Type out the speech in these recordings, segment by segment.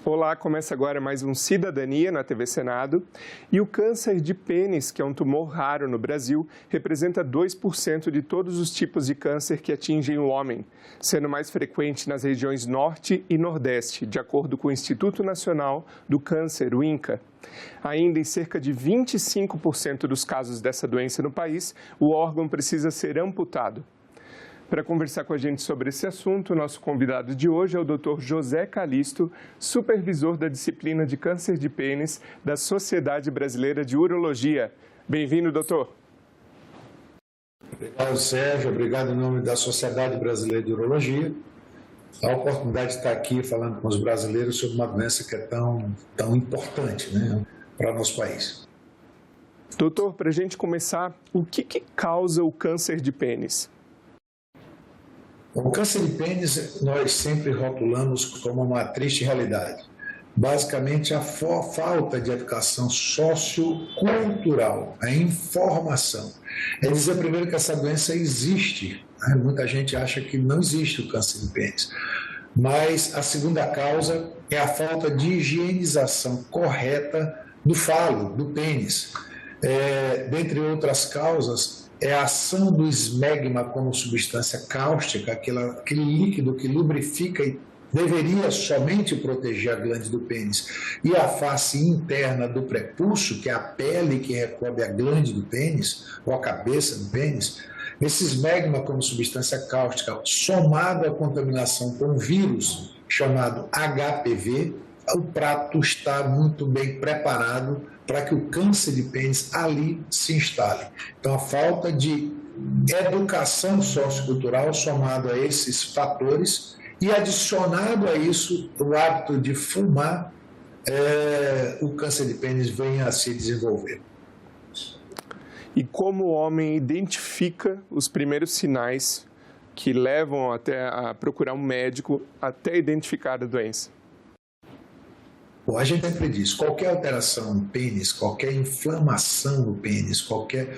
Olá, começa agora mais um Cidadania na TV Senado. E o câncer de pênis, que é um tumor raro no Brasil, representa 2% de todos os tipos de câncer que atingem o homem, sendo mais frequente nas regiões Norte e Nordeste, de acordo com o Instituto Nacional do Câncer, o INCA. Ainda em cerca de 25% dos casos dessa doença no país, o órgão precisa ser amputado. Para conversar com a gente sobre esse assunto, nosso convidado de hoje é o Dr. José Calixto, supervisor da disciplina de câncer de pênis da Sociedade Brasileira de Urologia. Bem-vindo, doutor. Obrigado, Sérgio. Obrigado em nome da Sociedade Brasileira de Urologia. A oportunidade de estar aqui falando com os brasileiros sobre uma doença que é tão importante, né, para o nosso país. Doutor, para a gente começar, o que causa o câncer de pênis? O câncer de pênis nós sempre rotulamos como uma triste realidade. Basicamente, a falta de educação sociocultural, a informação. É dizer primeiro que essa doença existe. Né? Muita gente acha que não existe o câncer de pênis. Mas a segunda causa é a falta de higienização correta do falo, do pênis. Dentre outras causas, é a ação do esmegma como substância cáustica, aquele líquido que lubrifica e deveria somente proteger a glande do pênis, e a face interna do prepúcio, que é a pele que recobre a glande do pênis, ou a cabeça do pênis. Esse esmegma como substância cáustica, somado à contaminação com um vírus chamado HPV, o prato está muito bem preparado para que o câncer de pênis ali se instale. Então, a falta de educação sociocultural somado a esses fatores e adicionado a isso o hábito de fumar, o câncer de pênis vem a se desenvolver. E como o homem identifica os primeiros sinais que levam até a procurar um médico até identificar a doença? Bom, a gente sempre diz, qualquer alteração no pênis, qualquer inflamação no pênis, qualquer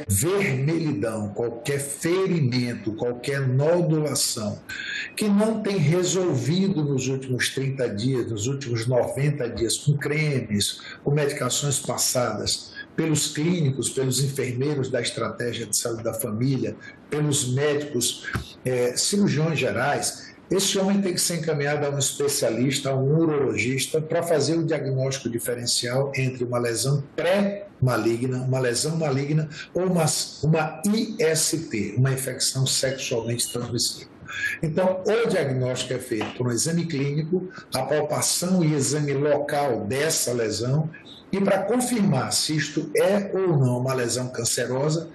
vermelhidão, qualquer ferimento, qualquer nodulação que não tem resolvido nos últimos 30 dias, nos últimos 90 dias, com cremes, com medicações passadas, pelos clínicos, pelos enfermeiros da estratégia de saúde da família, pelos médicos, cirurgiões gerais, esse homem tem que ser encaminhado a um especialista, a um urologista, para fazer o diagnóstico diferencial entre uma lesão pré-maligna, uma lesão maligna ou uma IST, uma infecção sexualmente transmissível. Então, o diagnóstico é feito por um exame clínico, a palpação e exame local dessa lesão, e para confirmar se isto é ou não uma lesão cancerosa,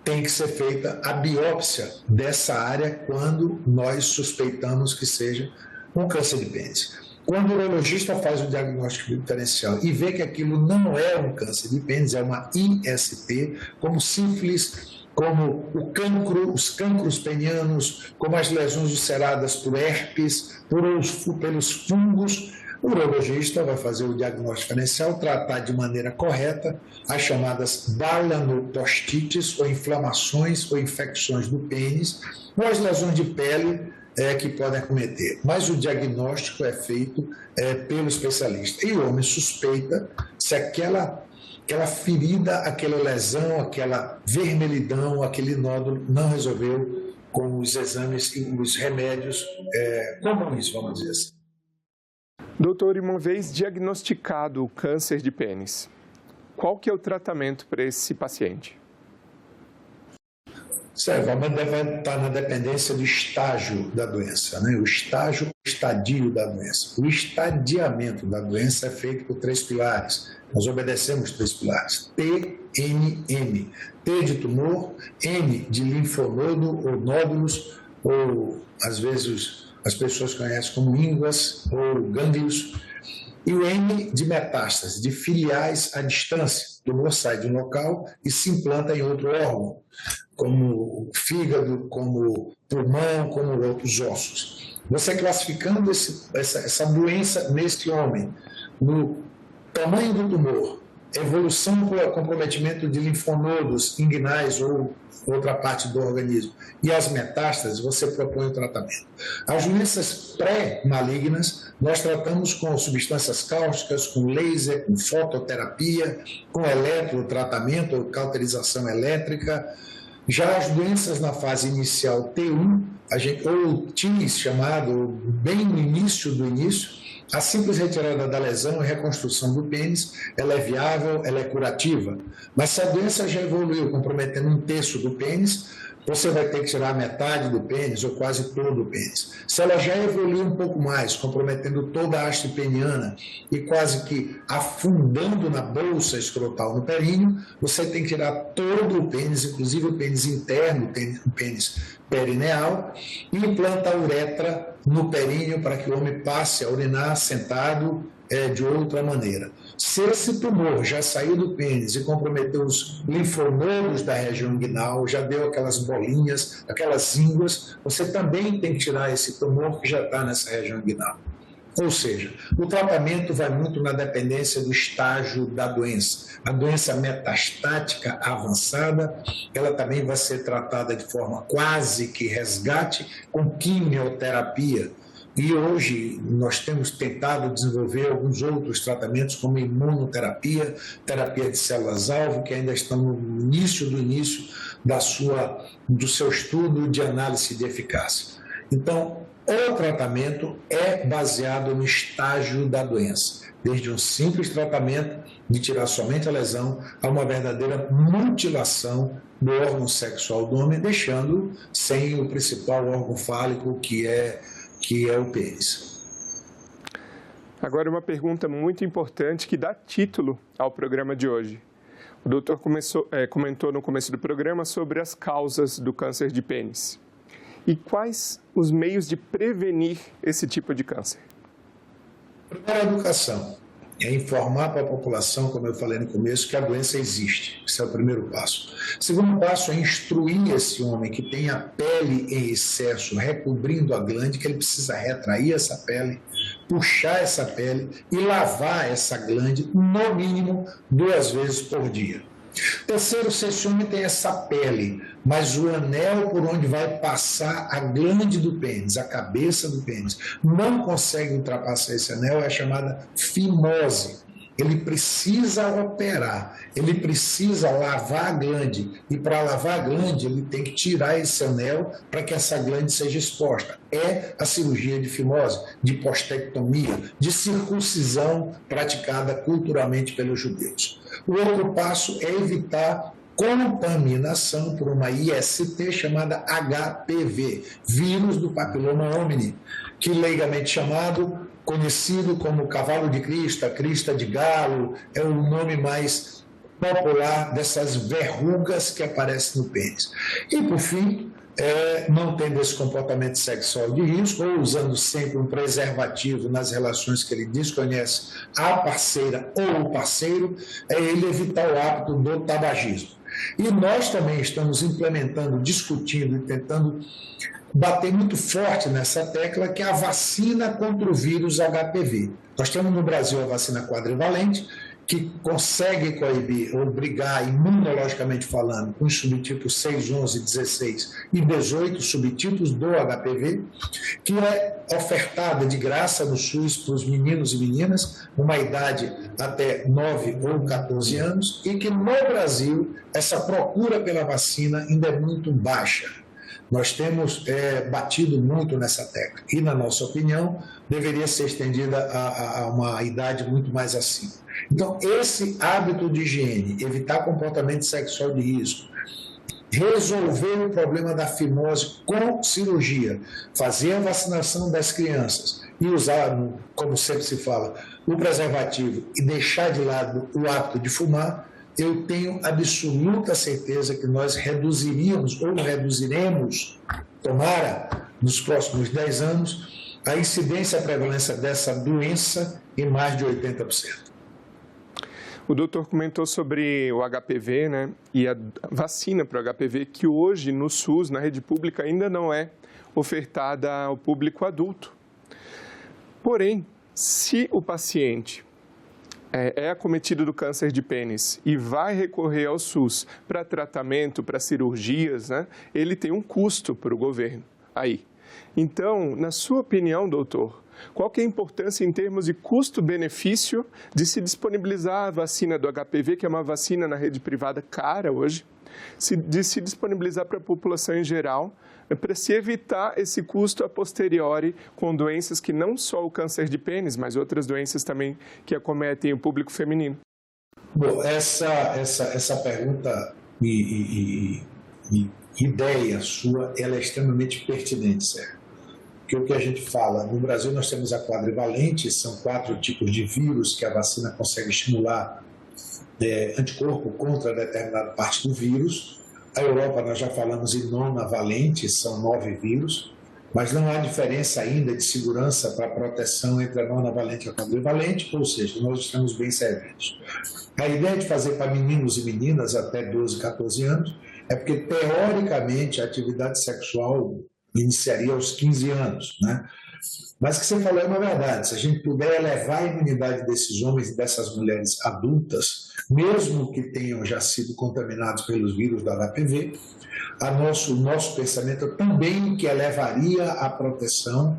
tem que ser feita a biópsia dessa área quando nós suspeitamos que seja um câncer de pênis. Quando o urologista faz o diagnóstico diferencial e vê que aquilo não é um câncer de pênis, é uma IST, como sífilis, como os cancros penianos, como as lesões ulceradas por herpes, pelos fungos, o urologista vai fazer o diagnóstico diferencial, tratar de maneira correta as chamadas balanopostites, ou inflamações ou infecções do pênis, ou as lesões de pele que podem acometer. Mas o diagnóstico é feito pelo especialista. E o homem suspeita se aquela ferida, aquela lesão, aquela vermelhidão, aquele nódulo não resolveu com os exames e os remédios comuns, vamos dizer assim. Doutor, uma vez diagnosticado o câncer de pênis, qual que é o tratamento para esse paciente? Certo, mas deve estar na dependência do estágio da doença, né? O estadio da doença. O estadiamento da doença é feito por 3 pilares. Nós obedecemos 3 pilares. TNM. T de tumor, N de linfonodo ou nódulos, ou às vezes as pessoas conhecem como ínguas ou gânglios, e o M de metástase, de filiais à distância. O tumor sai de um local e se implanta em outro órgão, como o fígado, como o pulmão, como outros ossos. Você classificando essa doença neste homem, no tamanho do tumor, evolução por comprometimento de linfonodos inguinais ou outra parte do organismo, e as metástases, você propõe o tratamento. As doenças pré-malignas, nós tratamos com substâncias cáusticas, com laser, com fototerapia, com eletrotratamento ou cauterização elétrica. Já as doenças na fase inicial T1, ou TIS, chamado bem no início do início, a simples retirada da lesão e reconstrução do pênis, ela é viável, ela é curativa. Mas se a doença já evoluiu, comprometendo 1/3 do pênis, você vai ter que tirar metade do pênis ou quase todo o pênis. Se ela já evoluiu um pouco mais, comprometendo toda a haste peniana e quase que afundando na bolsa escrotal no períneo, você tem que tirar todo o pênis, inclusive o pênis interno, o pênis perineal, e implanta a uretra no períneo para que o homem passe a urinar sentado de outra maneira. Se esse tumor já saiu do pênis e comprometeu os linfonodos da região inguinal, já deu aquelas bolinhas, aquelas ínguas, você também tem que tirar esse tumor que já está nessa região inguinal. Ou seja, o tratamento vai muito na dependência do estágio da doença. A doença metastática avançada, ela também vai ser tratada de forma quase que resgate com quimioterapia. E hoje nós temos tentado desenvolver alguns outros tratamentos, como imunoterapia, terapia de células-alvo, que ainda estão no início do seu estudo de análise de eficácia. Então, o tratamento é baseado no estágio da doença, desde um simples tratamento de tirar somente a lesão a uma verdadeira mutilação do órgão sexual do homem, deixando sem o principal órgão fálico, que é o pênis. Agora, uma pergunta muito importante que dá título ao programa de hoje. O doutor comentou no começo do programa sobre as causas do câncer de pênis. E quais os meios de prevenir esse tipo de câncer? Primeiro, a educação. É informar para a população, como eu falei no começo, que a doença existe. Esse é o primeiro passo. O segundo passo é instruir esse homem que tem a pele em excesso, recobrindo a glande, que ele precisa retrair essa pele, puxar essa pele e lavar essa glande, no mínimo 2 vezes por dia. Terceiro, se esse homem tem essa pele, mas o anel por onde vai passar a glande do pênis, a cabeça do pênis, não consegue ultrapassar esse anel, é a chamada fimose. Ele precisa operar, ele precisa lavar a glande, e para lavar a glande ele tem que tirar esse anel para que essa glande seja exposta. É a cirurgia de fimose, de postectomia, de circuncisão praticada culturalmente pelos judeus. O outro passo é evitar contaminação por uma IST chamada HPV, vírus do papiloma homini, que leigamente conhecido como cavalo de crista, crista de galo, é o nome mais popular dessas verrugas que aparecem no pênis. E, por fim, não tendo esse comportamento sexual de risco, ou usando sempre um preservativo nas relações que ele desconhece a parceira ou o parceiro, é ele evitar o hábito do tabagismo. E nós também estamos implementando, discutindo e tentando bater muito forte nessa tecla, que é a vacina contra o vírus HPV. Nós temos no Brasil a vacina quadrivalente, que consegue coibir ou brigar imunologicamente falando com os subtipos 6, 11, 16 e 18 subtipos do HPV, que é ofertada de graça no SUS para os meninos e meninas, uma idade até 9 ou 14 anos, e que no Brasil essa procura pela vacina ainda é muito baixa. Nós temos batido muito nessa tecla e, na nossa opinião, deveria ser estendida a uma idade muito mais acima. Então, esse hábito de higiene, evitar comportamento sexual de risco, resolver o problema da fimose com cirurgia, fazer a vacinação das crianças e usar, como sempre se fala, o preservativo e deixar de lado o hábito de fumar, eu tenho absoluta certeza que nós reduziríamos ou reduziremos, tomara, nos próximos 10 anos, a incidência e a prevalência dessa doença em mais de 80%. O doutor comentou sobre o HPV, né, e a vacina para o HPV, que hoje no SUS, na rede pública, ainda não é ofertada ao público adulto. Porém, se o paciente é acometido do câncer de pênis e vai recorrer ao SUS para tratamento, para cirurgias, né, ele tem um custo para o governo aí. Então, na sua opinião, doutor, qual que é a importância em termos de custo-benefício de se disponibilizar a vacina do HPV, que é uma vacina na rede privada cara hoje, de se disponibilizar para a população em geral, para se evitar esse custo a posteriori com doenças que não só o câncer de pênis, mas outras doenças também que acometem o público feminino? Bom, essa pergunta e ideia sua, ela é extremamente pertinente, Sérgio. Porque o que a gente fala, no Brasil nós temos a quadrivalente, são 4 tipos de vírus que a vacina consegue estimular anticorpo contra determinada parte do vírus. A Europa, nós já falamos em nonavalente, são 9 vírus, mas não há diferença ainda de segurança para a proteção entre a nonavalente e a quadrivalente, ou seja, nós estamos bem servidos. A ideia de fazer para meninos e meninas até 12, 14 anos é porque, teoricamente, a atividade sexual iniciaria aos 15 anos, né? Mas o que você falou é uma verdade. Se a gente puder elevar a imunidade desses homens e dessas mulheres adultas, mesmo que tenham já sido contaminados pelos vírus do HPV, o nosso pensamento também que elevaria a proteção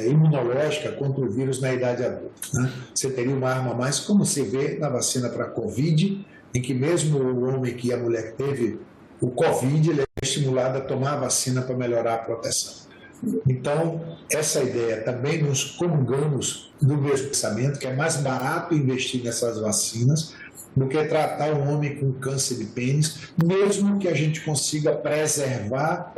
imunológica contra o vírus na idade adulta, né? Você teria uma arma a mais, como se vê na vacina para a Covid, em que mesmo o homem e a mulher que teve o Covid, ele é estimulado a tomar a vacina para melhorar a proteção. Então, essa ideia, também nos comungamos do mesmo pensamento, que é mais barato investir nessas vacinas do que tratar um homem com câncer de pênis, mesmo que a gente consiga preservar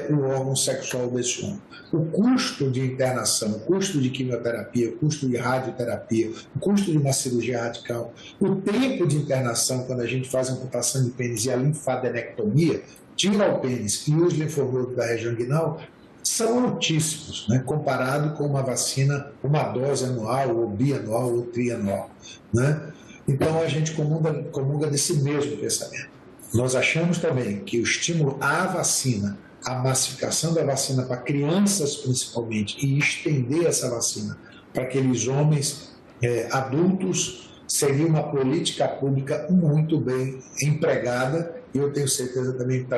o órgão sexual desse homem. O custo de internação, o custo de quimioterapia, o custo de radioterapia, o custo de uma cirurgia radical, o tempo de internação quando a gente faz a amputação de pênis e a linfadenectomia, tira o pênis e os linfonodos da região inguinal, são altíssimos, né, comparado com uma vacina, uma dose anual, ou bianual, ou trianual, né? Então, a gente comunga desse mesmo pensamento. Nós achamos também que o estímulo à vacina, a massificação da vacina para crianças principalmente, e estender essa vacina para aqueles homens adultos, seria uma política pública muito bem empregada, e eu tenho certeza também que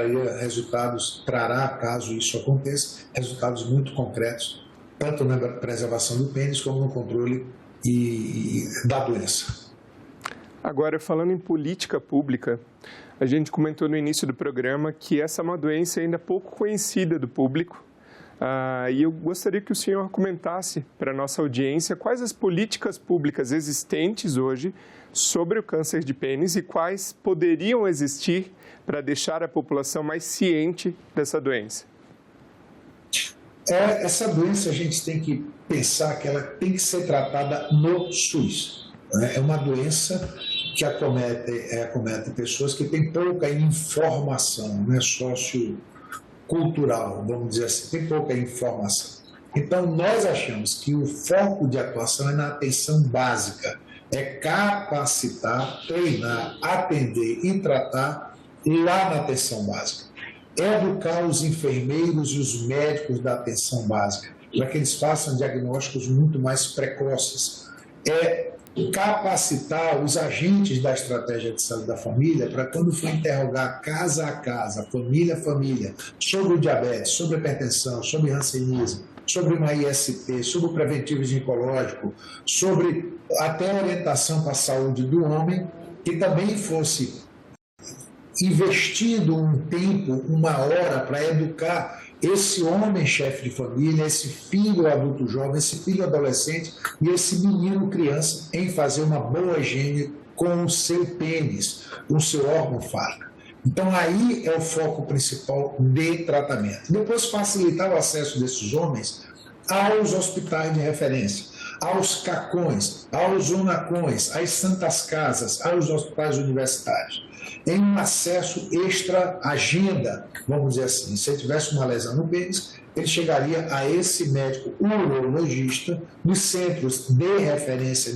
trará, caso isso aconteça, resultados muito concretos, tanto na preservação do pênis como no controle da doença. Agora, falando em política pública, a gente comentou no início do programa que essa é uma doença ainda pouco conhecida do público. E eu gostaria que o senhor comentasse para a nossa audiência quais as políticas públicas existentes hoje sobre o câncer de pênis e quais poderiam existir para deixar a população mais ciente dessa doença. Essa doença a gente tem que pensar que ela tem que ser tratada no SUS. É uma doença que acomete pessoas que têm pouca informação, né, sociocultural, vamos dizer assim, tem pouca informação. Então, nós achamos que o foco de atuação é na atenção básica, é capacitar, treinar, atender e tratar lá na atenção básica. Educar os enfermeiros e os médicos da atenção básica, para que eles façam diagnósticos muito mais precoces. Capacitar os agentes da estratégia de saúde da família para quando for interrogar casa a casa, família a família, sobre o diabetes, sobre a hipertensão, sobre hanseníase, sobre uma IST, sobre o preventivo ginecológico, sobre até a orientação para a saúde do homem, que também fosse investido um tempo, uma hora para educar esse homem chefe de família, esse filho adulto jovem, esse filho adolescente e esse menino criança em fazer uma boa higiene com o seu pênis, com o seu órgão fálico. Então aí é o foco principal de tratamento. Depois facilitar o acesso desses homens aos hospitais de referência, aos CACões, aos UNACões, às santas casas, aos hospitais universitários, em um acesso extra-agenda, vamos dizer assim. Se ele tivesse uma lesão no pênis, ele chegaria a esse médico urologista nos centros de referência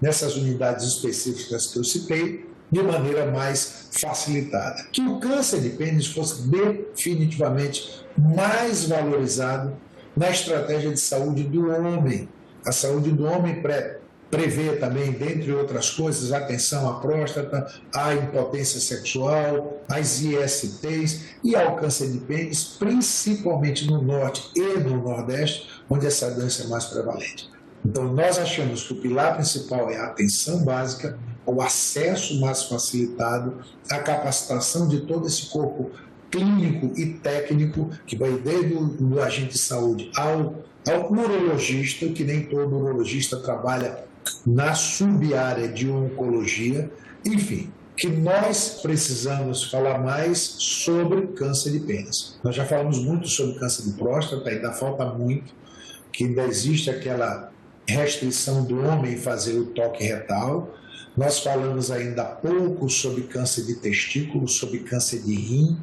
nessas unidades específicas que eu citei, de maneira mais facilitada. Que o câncer de pênis fosse definitivamente mais valorizado na estratégia de saúde do homem. A saúde do homem prevê também, dentre outras coisas, atenção à próstata, à impotência sexual, às ISTs e ao câncer de pênis, principalmente no norte e no nordeste, onde essa doença é mais prevalente. Então, nós achamos que o pilar principal é a atenção básica, o acesso mais facilitado, a capacitação de todo esse corpo clínico e técnico, que vai desde o agente de saúde ao urologista, que nem todo urologista trabalha na sub-área de oncologia. Enfim, que nós precisamos falar mais sobre câncer de pênis. Nós já falamos muito sobre câncer de próstata, ainda falta muito, que ainda existe aquela restrição do homem em fazer o toque retal. Nós falamos ainda pouco sobre câncer de testículo, sobre câncer de rim,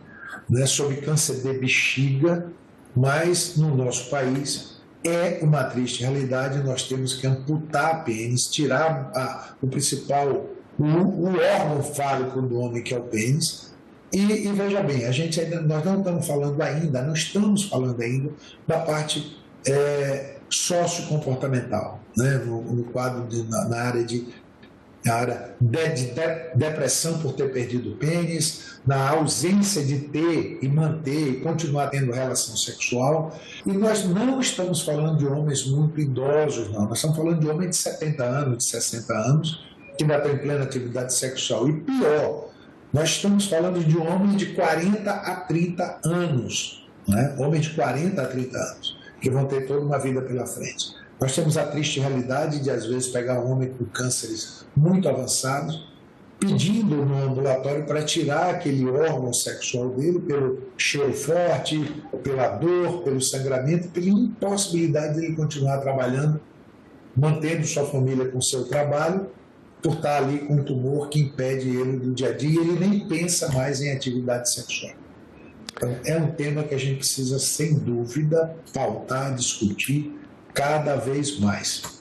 sobre câncer de bexiga, mas no nosso país é uma triste realidade. Nós temos que amputar pênis, tirar o principal, o órgão fálico do homem, que é o pênis. E veja bem, nós não estamos falando ainda, da parte sociocomportamental, no quadro na área de depressão por ter perdido o pênis, na ausência de ter e manter e continuar tendo relação sexual. E nós não estamos falando de homens muito idosos, não. Nós estamos falando de homens de 70 anos, de 60 anos, que ainda estão em plena atividade sexual. E pior, nós estamos falando de homens de 40 a 30 anos, homens de 40 a 30 anos, que vão ter toda uma vida pela frente. Nós temos a triste realidade de, às vezes, pegar um homem com cânceres muito avançados, pedindo no ambulatório para tirar aquele órgão sexual dele pelo cheiro forte, pela dor, pelo sangramento, pela impossibilidade de ele continuar trabalhando, mantendo sua família com seu trabalho, por estar ali com um tumor que impede ele do dia a dia, e ele nem pensa mais em atividade sexual. Então, é um tema que a gente precisa, sem dúvida, pautar, discutir cada vez mais.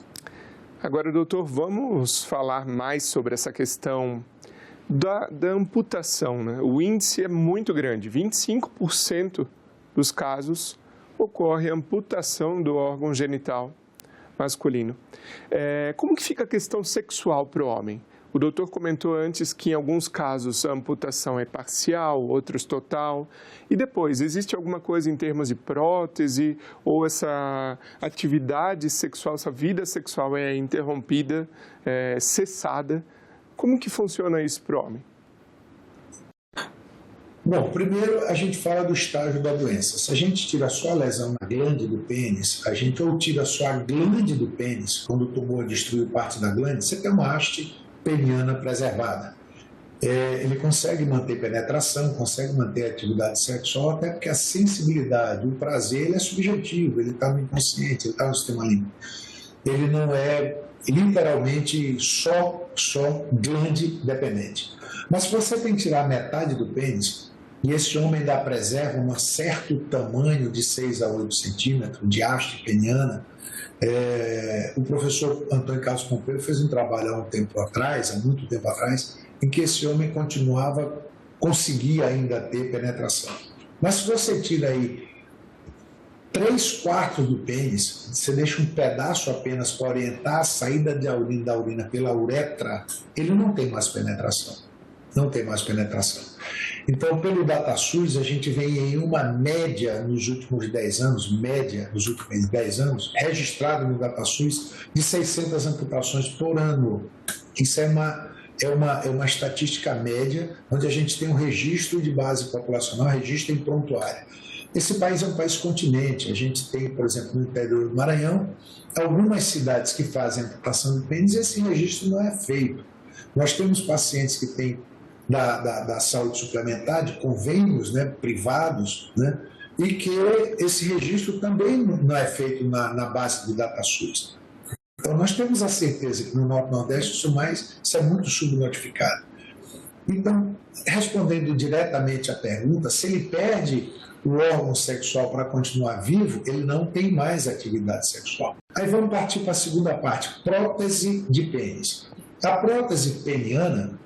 Agora, doutor, vamos falar mais sobre essa questão da amputação, O índice é muito grande, 25% dos casos ocorre amputação do órgão genital masculino. Como que fica a questão sexual para o homem? O doutor comentou antes que em alguns casos a amputação é parcial, outros total. E depois, existe alguma coisa em termos de prótese ou essa atividade sexual, essa vida sexual é interrompida, cessada? Como que funciona isso para o homem? Bom, primeiro a gente fala do estágio da doença. Se a gente tira só a lesão na glande do pênis, a gente ou tira só a glande do pênis, quando o tumor destruiu parte da glande, você tem uma haste peniana preservada. Ele consegue manter penetração, consegue manter atividade sexual, até porque a sensibilidade, o prazer, ele é subjetivo, ele está no inconsciente, ele está no sistema límbico. Ele não é literalmente só glande dependente. Mas se você tem que tirar metade do pênis, e esse homem ainda preserva um certo tamanho de 6 a 8 centímetros de haste peniana, o professor Antônio Carlos Pompeiro fez um trabalho há muito tempo atrás, em que esse homem conseguia ainda ter penetração. Mas se você tira aí 3/4 do pênis, você deixa um pedaço apenas para orientar a saída da urina pela uretra, ele não tem mais penetração. Então, pelo DataSUS, a gente vem em uma média nos últimos 10 anos, registrado no DataSUS, de 600 amputações por ano. Isso é uma estatística média, onde a gente tem um registro de base populacional, registro em prontuário. Esse país é um país continente. A gente tem, por exemplo, no interior do Maranhão, algumas cidades que fazem amputação de pênis e esse registro não é feito. Nós temos pacientes que têm da saúde suplementar, de convênios privados, e que esse registro também não é feito na base do DataSUS. Então, nós temos a certeza que no Norte e Nordeste isso é muito subnotificado. Então, respondendo diretamente à pergunta, se ele perde o órgão sexual para continuar vivo, ele não tem mais atividade sexual. Aí vamos partir para a segunda parte, prótese de pênis. A prótese peniana,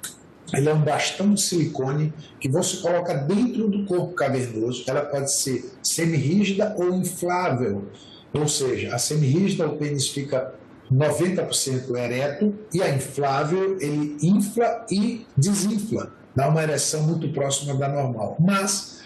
ela é um bastão de silicone que você coloca dentro do corpo cavernoso. Ela pode ser semirrígida ou inflável. Ou seja, a semirrígida, o pênis fica 90% ereto, e a inflável, ele infla e desinfla, dá uma ereção muito próxima da normal. Mas,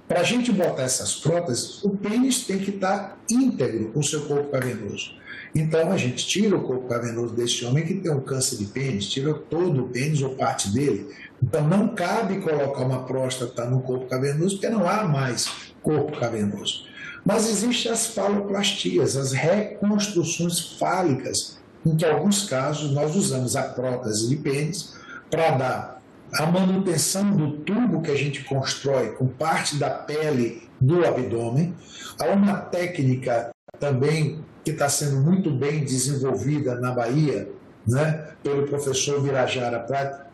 para a gente botar essas próteses, o pênis tem que estar íntegro, o seu corpo cavernoso. Então, a gente tira o corpo cavernoso desse homem que tem um câncer de pênis, tira todo o pênis ou parte dele. Então, não cabe colocar uma próstata no corpo cavernoso, porque não há mais corpo cavernoso. Mas existem as faloplastias, as reconstruções fálicas, em que, em alguns casos, nós usamos a prótese de pênis para dar a manutenção do tubo que a gente constrói com parte da pele do abdômen. Há uma técnica também que está sendo muito bem desenvolvida na Bahia, né, pelo professor Birajara Prata,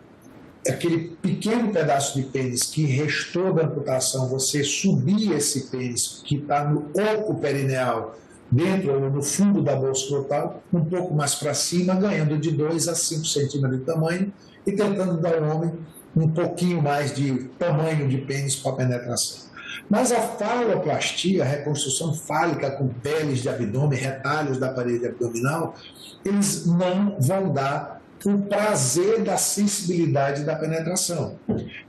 aquele pequeno pedaço de pênis que restou da amputação, você subir esse pênis que está no oco perineal, dentro ou no fundo da bolsa escrotal, um pouco mais para cima, ganhando de 2 a 5 centímetros de tamanho e tentando dar ao homem um pouquinho mais de tamanho de pênis para penetração. Mas a faloplastia, a reconstrução fálica com peles de abdômen, retalhos da parede abdominal, eles não vão dar o prazer da sensibilidade da penetração.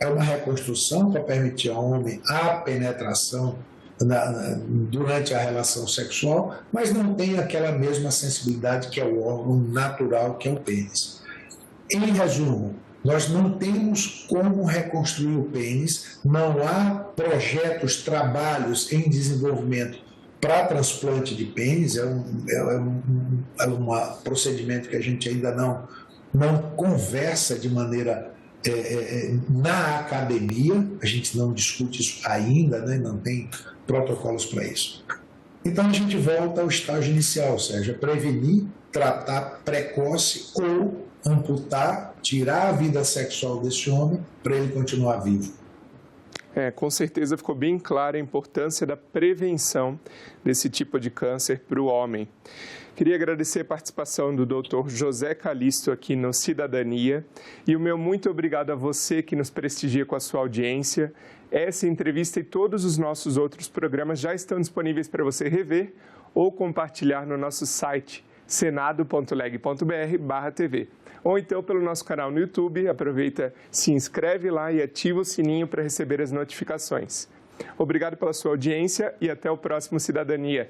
É uma reconstrução para permitir ao homem a penetração durante a relação sexual, mas não tem aquela mesma sensibilidade que é o órgão natural, que é o pênis. Em resumo, nós não temos como reconstruir o pênis, não há projetos, trabalhos em desenvolvimento para transplante de pênis, é um procedimento que a gente ainda não conversa de maneira na academia, a gente não discute isso ainda, né? Não tem protocolos para isso. Então a gente volta ao estágio inicial, ou seja, prevenir, tratar precoce ou amputar, tirar a vida sexual desse homem para ele continuar vivo. Com certeza ficou bem clara a importância da prevenção desse tipo de câncer para o homem. Queria agradecer a participação do Dr. José Calixto aqui no Cidadania e o meu muito obrigado a você que nos prestigia com a sua audiência. Essa entrevista e todos os nossos outros programas já estão disponíveis para você rever ou compartilhar no nosso site senado.leg.br/tv. Ou então pelo nosso canal no YouTube, aproveita, se inscreve lá e ativa o sininho para receber as notificações. Obrigado pela sua audiência e até o próximo Cidadania.